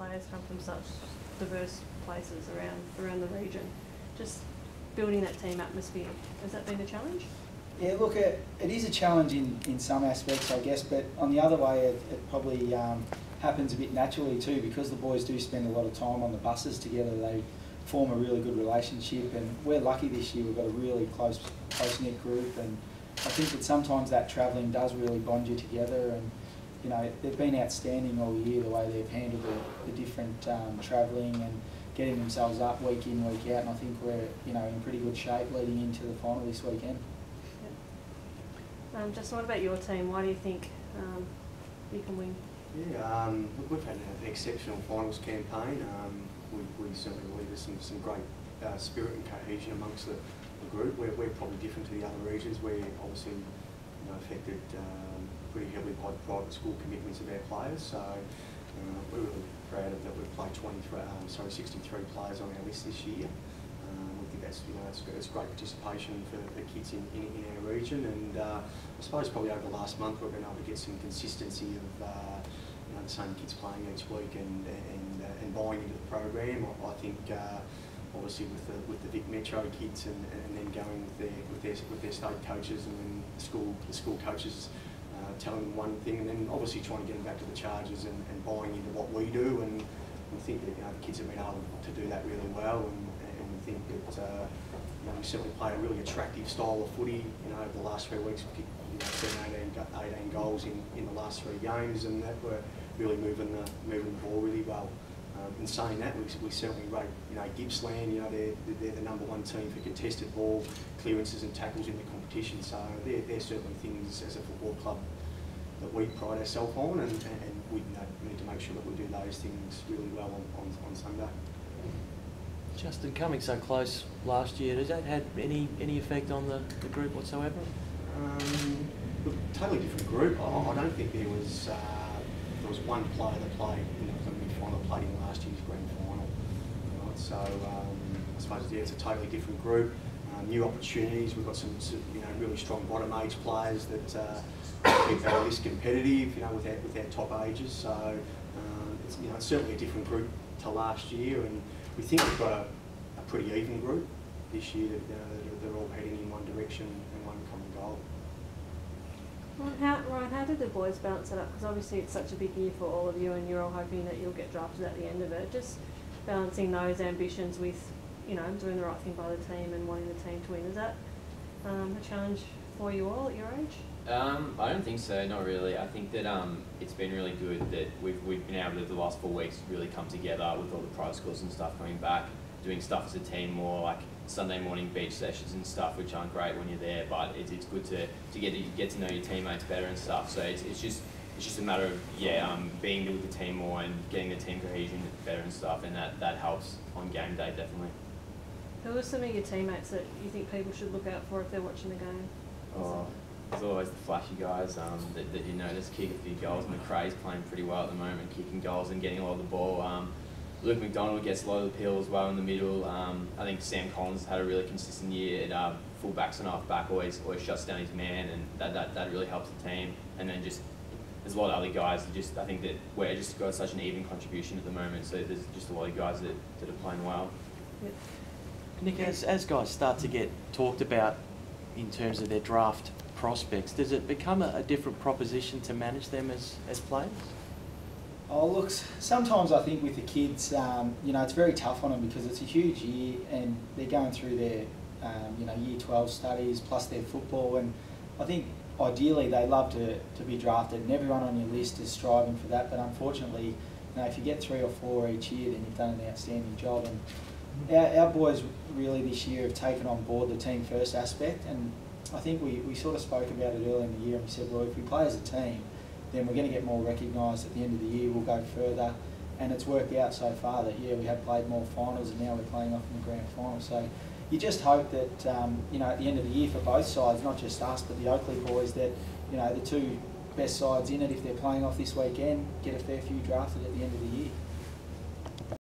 players come from such diverse places around the region. Just building that team atmosphere, has that been a challenge? Yeah, look, it is a challenge in some aspects, I guess, but on the other way, it probably happens a bit naturally too, because the boys do spend a lot of time on the buses together. They form a really good relationship, and we're lucky this year. We've got a really close-knit group, and I think that sometimes that travelling does really bond you together. And you know, they've been outstanding all year, the way they've handled the different travelling and getting themselves up week in, week out. And I think we're in pretty good shape leading into the final this weekend. Justin, what about your team? Why do you think you can win? Yeah, look, we've had an exceptional finals campaign. We certainly believe there's some great spirit and cohesion amongst the group. We're probably different to the other regions. We're obviously affected pretty heavily by the private school commitments of our players. So we're really proud of that. We've played 63 players on our list this year. We think that's great participation for the kids in our region, and I suppose probably over the last month we've been able to get some consistency of the same kids playing each week and buying into the program. I think obviously with the Vic Metro kids and then going with their state coaches and then the school coaches telling them one thing, and then obviously trying to get them back to the Chargers and buying into what we do, and we think that the kids have been able to do that really well, and we think that we certainly play a really attractive style of footy. Over the last 3 weeks, we kicked 18 goals in the last 3 games, and that we're really moving the ball really well. In saying that, we certainly rate Gippsland. They're the #1 team for contested ball clearances and tackles in the competition. So they're certainly things as a football club that we pride ourselves on, and we need to make sure that we do those things really well on Sunday. Justin, coming so close last year, has that had any effect on the group whatsoever? Look, totally different group. I don't think there was one player that played in the preliminary final that played in last year's grand final. Right? So I suppose it's a totally different group. New opportunities. We've got some really strong bottom age players that keep our list competitive. With our top ages. So it's certainly a different group to last year, and we think we've got a pretty even group this year. They're all heading in one direction and one common goal. Well, how did the boys balance it up? Because obviously it's such a big year for all of you, and you're all hoping that you'll get drafted at the end of it. Just balancing those ambitions with, doing the right thing by the team and wanting the team to win. Is that a challenge for you all at your age? I don't think so, not really. I think that it's been really good that we've been able to, the last 4 weeks, really come together with all the pro schools and stuff coming back, doing stuff as a team more, like Sunday morning beach sessions and stuff, which aren't great when you're there, but it's good to get to know your teammates better and stuff. So it's just a matter of being with the team more and getting the team cohesion better and stuff, and that helps on game day definitely. Who are some of your teammates that you think people should look out for if they're watching the game? There's always the flashy guys that you notice kick a few goals. McRae's playing pretty well at the moment, kicking goals and getting a lot of the ball. Luke McDonald gets a lot of the appeal as well in the middle. I think Sam Collins had a really consistent year at full-backs and half-back, always shuts down his man, and that really helps the team. And then just there's a lot of other guys that I think that we're just got such an even contribution at the moment, so there's just a lot of guys that are playing well. Yep. Nick, as guys start to get talked about in terms of their draft prospects, does it become a different proposition to manage them as players? Oh look, sometimes I think with the kids, it's very tough on them because it's a huge year and they're going through their, year 12 studies plus their football, and I think ideally they love to be drafted, and everyone on your list is striving for that, but unfortunately, if you get 3 or 4 each year, then you've done an outstanding job. And our boys really this year have taken on board the team first aspect, and I think we sort of spoke about it early in the year and we said, well, if we play as a team, then we're going to get more recognised at the end of the year, we'll go further, and it's worked out so far that we have played more finals and now we're playing off in the grand final. So you just hope that at the end of the year for both sides, not just us but the Oakleigh boys, that the 2 best sides in it, if they're playing off this weekend, get a fair few drafted at the end of the year.